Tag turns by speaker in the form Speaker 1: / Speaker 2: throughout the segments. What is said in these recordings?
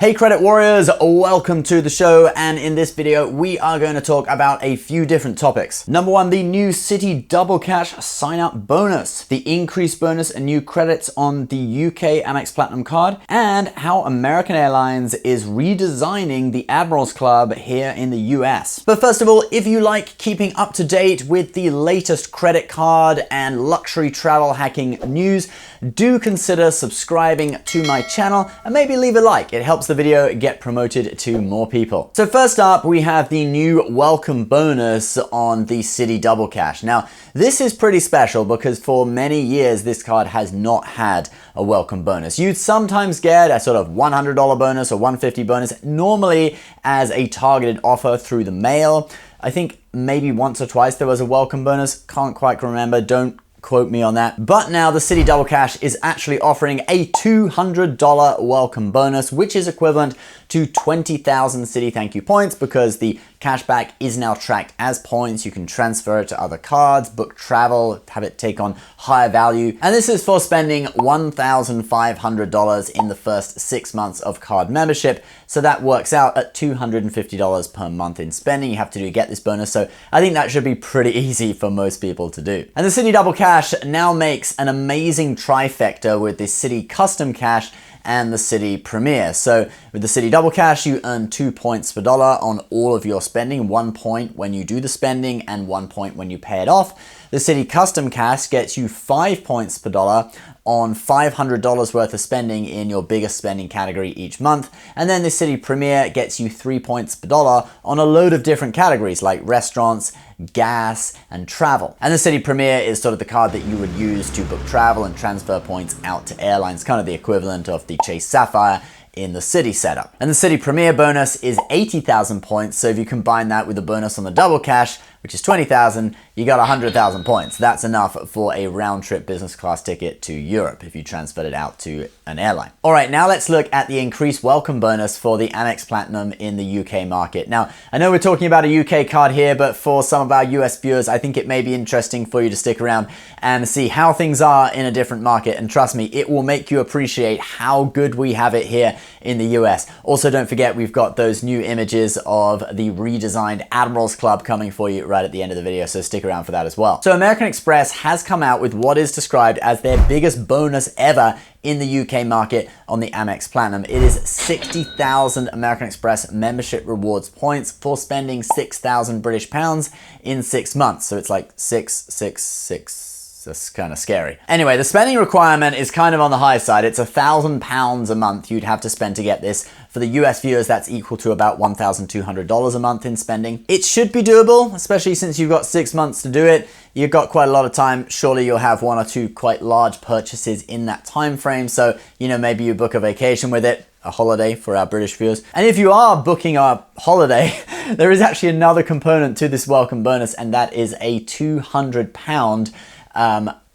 Speaker 1: Hey credit warriors, welcome to the show, and in this video we are going to talk about a few different topics. Number one, the new Citi Double Cash sign up bonus, the increased bonus and new credits on the UK Amex Platinum card, and how American Airlines is redesigning the Admirals Club here in the US. But first of all, if you like keeping up to date with the latest credit card and luxury travel hacking news, do consider subscribing to my channel and maybe leave a like. It helps the video get promoted to more people. So first up, we have the new welcome bonus on the Citi Double Cash. Now, this is pretty special because for many years, this card has not had a welcome bonus. You'd sometimes get a sort of $100 bonus or $150 bonus, normally as a targeted offer through the mail. I think maybe once or twice there was a welcome bonus. Can't quite remember. Don't quote me on that. But now the Citi Double Cash is actually offering a $200 welcome bonus, which is equivalent to 20,000 Citi Thank You points because the cashback is now tracked as points. You can transfer it to other cards, book travel, have it take on higher value. And this is for spending $1,500 in the first 6 months of card membership. So that works out at $250 per month in spending you have to do to get this bonus. So I think that should be pretty easy for most people to do. And the Citi Double Cash now makes an amazing trifecta with the Citi Custom Cash and the Citi Premier. So with the Citi Double Cash, you earn 2 points per dollar on all of your spending, 1 point when you do the spending and 1 point when you pay it off. The Citi Custom Cash gets you 5 points per dollar on $500 worth of spending in your biggest spending category each month. And then the Citi Premier gets you 3 points per dollar on a load of different categories like restaurants, gas, and travel. And the Citi Premier is sort of the card that you would use to book travel and transfer points out to airlines, kind of the equivalent of the Chase Sapphire in the Citi setup. And the Citi Premier bonus is 80,000 points. So if you combine that with the bonus on the Double Cash, which is 20,000, you got 100,000 points. That's enough for a round trip business class ticket to Europe if you transferred it out to an airline. All right, now let's look at the increased welcome bonus for the Amex Platinum in the UK market. Now, I know we're talking about a UK card here, but for some of our US viewers, I think it may be interesting for you to stick around and see how things are in a different market. And trust me, it will make you appreciate how good we have it here in the US. Also, don't forget, we've got those new images of the redesigned Admirals Club coming for you right at the end of the video, so stick around for that as well. So American Express has come out with what is described as their biggest bonus ever in the UK market on the Amex Platinum. It is 60,000 American Express membership rewards points for spending 6,000 British pounds in 6 months. So it's like 666. That's kind of scary. Anyway, the spending requirement is kind of on the high side. It's £1,000 a month you'd have to spend to get this. For the US viewers, that's equal to about $1,200 a month in spending. It should be doable, especially since you've got 6 months to do it. You've got quite a lot of time. Surely you'll have 1 or 2 quite large purchases in that time frame. So, maybe you book a vacation with it, a holiday for our British viewers. And if you are booking a holiday, there is actually another component to this welcome bonus, and that is a £200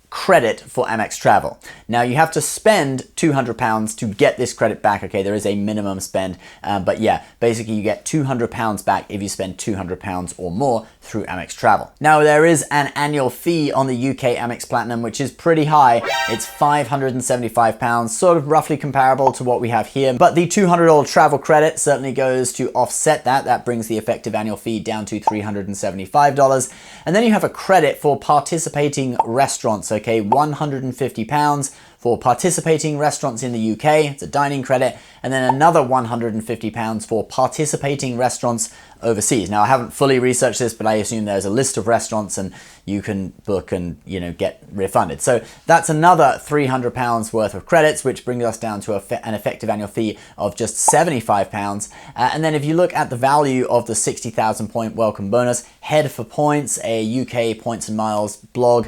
Speaker 1: credit for Amex travel. Now you have to spend £200 to get this credit back. Okay, there is a minimum spend, but yeah, basically you get £200 back if you spend £200 or more through Amex travel. Now there is an annual fee on the UK Amex Platinum, which is pretty high. It's £575, sort of roughly comparable to what we have here, but the $200 travel credit certainly goes to offset that. That brings the effective annual fee down to $375. And then you have a credit for participating restaurants. Okay, £150 for participating restaurants in the UK. It's a dining credit. And then another £150 for participating restaurants overseas. Now, I haven't fully researched this, but I assume there's a list of restaurants and you can book and, get refunded. So that's another £300 worth of credits, which brings us down to an effective annual fee of just £75. And then if you look at the value of the 60,000 point welcome bonus, Head for Points, a UK points and miles blog,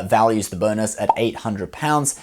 Speaker 1: values the bonus at £800.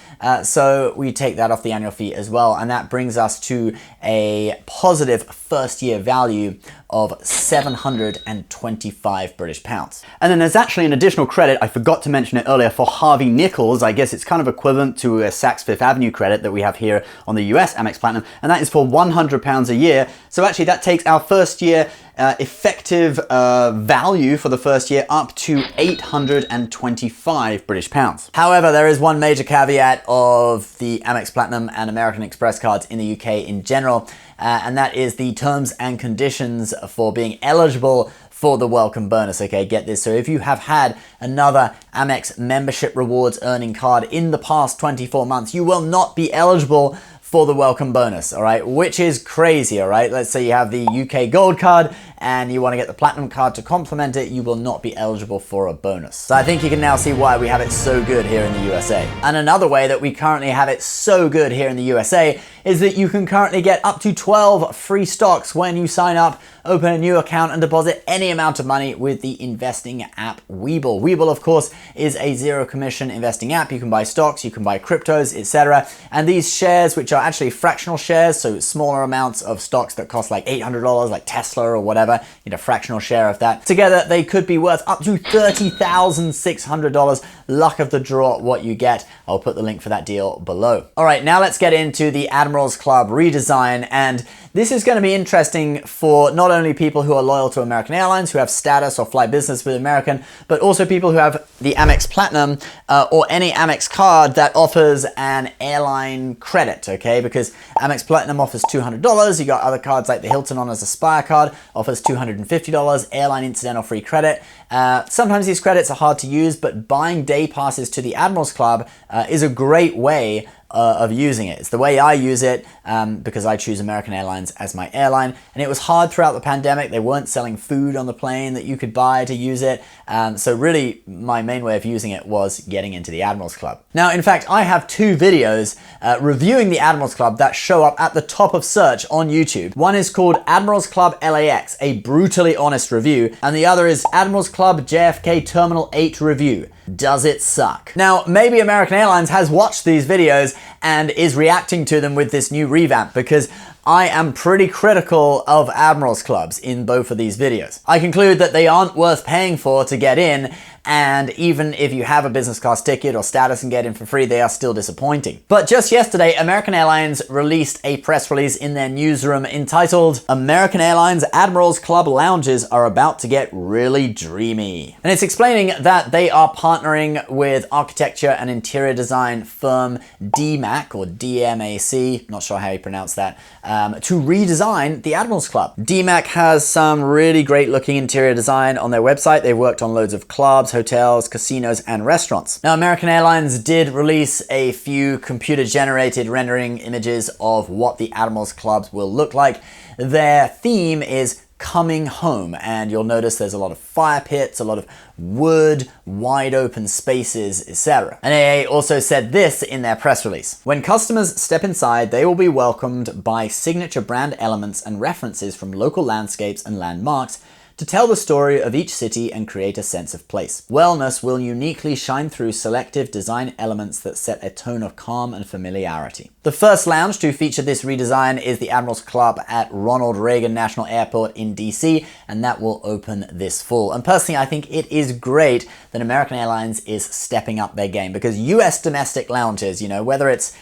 Speaker 1: So we take that off the annual fee as well. And that brings us to a positive first year value of 725 British pounds. And then there's actually an additional
Speaker 2: additional credit, I forgot to mention it earlier, for Harvey Nichols. I guess it's kind of equivalent to a Saks Fifth Avenue credit that we have here on the US Amex Platinum, and that is for £100 a year. So actually that takes our first year effective value for the first year up to 825 British pounds.
Speaker 1: However, there is one major caveat of the Amex Platinum and American Express cards in the UK in general, and that is the terms and conditions for being eligible for the welcome bonus. Okay, get this. So if you have had another Amex membership rewards earning card in the past 24 months, you will not be eligible for the welcome bonus, all right? Which is crazy, all right? Let's say you have the UK Gold card and you want to get the Platinum card to complement it, you will not be eligible for a bonus. So I think you can now see why we have it so good here in the USA. And another way that we currently have it so good here in the USA is that you can currently get up to 12 free stocks when you sign up, open a new account, and deposit any amount of money with the investing app Webull. Webull, of course, is a zero commission investing app. You can buy stocks, you can buy cryptos, etc. And these shares, which are actually fractional shares, so smaller amounts of stocks that cost like $800, like Tesla or whatever, you get a fractional share of that. Together, they could be worth up to $30,600. Luck of the draw what you get. I'll put the link for that deal below. All right, now let's get into the Admirals Club redesign, and this is going to be interesting for not only people who are loyal to American Airlines, who have status or fly business with American, but also people who have the Amex Platinum or any Amex card that offers an airline credit, okay? Because Amex Platinum offers $200. You got other cards like the Hilton Honors Aspire card offers $250, airline incidental free credit. Sometimes these credits are hard to use, but buying day passes to the Admirals Club is a great way of using it. It's the way I use it because I choose American Airlines as my airline, and it was hard throughout the pandemic. They weren't selling food on the plane that you could buy to use it, so really my main way of using it was getting into the Admirals Club. Now, in fact, I have two videos reviewing the Admirals Club that show up at the top of search on YouTube. One is called Admirals Club LAX, a brutally honest review, and the other is Admirals Club JFK Terminal 8 review. Does it suck? Now, maybe American Airlines has watched these videos and is reacting to them with this new revamp, because I am pretty critical of Admirals Clubs in both of these videos. I conclude that they aren't worth paying for to get in, and even if you have a business class ticket or status and get in for free, they are still disappointing. But just yesterday, American Airlines released a press release in their newsroom entitled, "American Airlines Admirals Club lounges are about to get really dreamy." And it's explaining that they are partnering with architecture and interior design firm DMAC, or DMAC, not sure how you pronounce that, to redesign the Admirals Club. DMAC has some really great looking interior design on their website. They've worked on loads of clubs, hotels, casinos, and restaurants. Now, American Airlines did release a few computer-generated rendering images of what the Admirals Clubs will look like. Their theme is coming home, and you'll notice there's a lot of fire pits, a lot of wood, wide open spaces, etc. And AA also said this in their press release: "When customers step inside, they will be welcomed by signature brand elements and references from local landscapes and landmarks to tell the story of each city and create a sense of place. Wellness will uniquely shine through selective design elements that set a tone of calm and familiarity." The first lounge to feature this redesign is the Admirals Club at Ronald Reagan National Airport in DC, and that will open this fall. And personally, I think it is great that American Airlines is stepping up their game, because US domestic lounges, you know, whether it's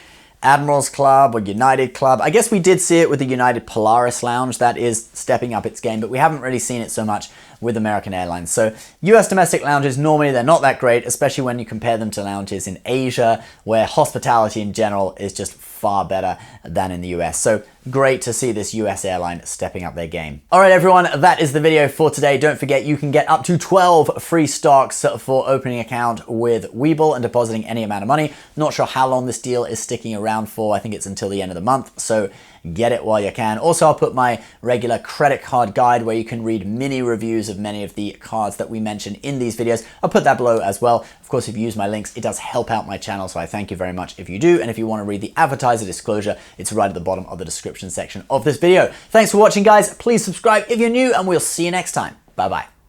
Speaker 1: Admirals Club or United Club. I guess we did see it with the United Polaris Lounge. That is stepping up its game, but we haven't really seen it so much with American Airlines. So US domestic lounges, normally they're not that great, especially when you compare them to lounges in Asia, where hospitality in general is just far better than in the US. So great to see this US airline stepping up their game. All right, everyone, that is the video for today. Don't forget, you can get up to 12 free stocks for opening an account with Webull and depositing any amount of money. Not sure how long this deal is sticking around for. I think it's until the end of the month, so get it while you can. Also, I'll put my regular credit card guide where you can read mini reviews of many of the cards that we mentioned in these videos. I'll put that below as well. Of course, if you use my links, it does help out my channel, so I thank you very much if you do. And if you want to read the advertiser disclosure, it's right at the bottom of the description section of this video. Thanks for watching, guys. Please subscribe if you're new, and we'll see you next time. Bye-bye.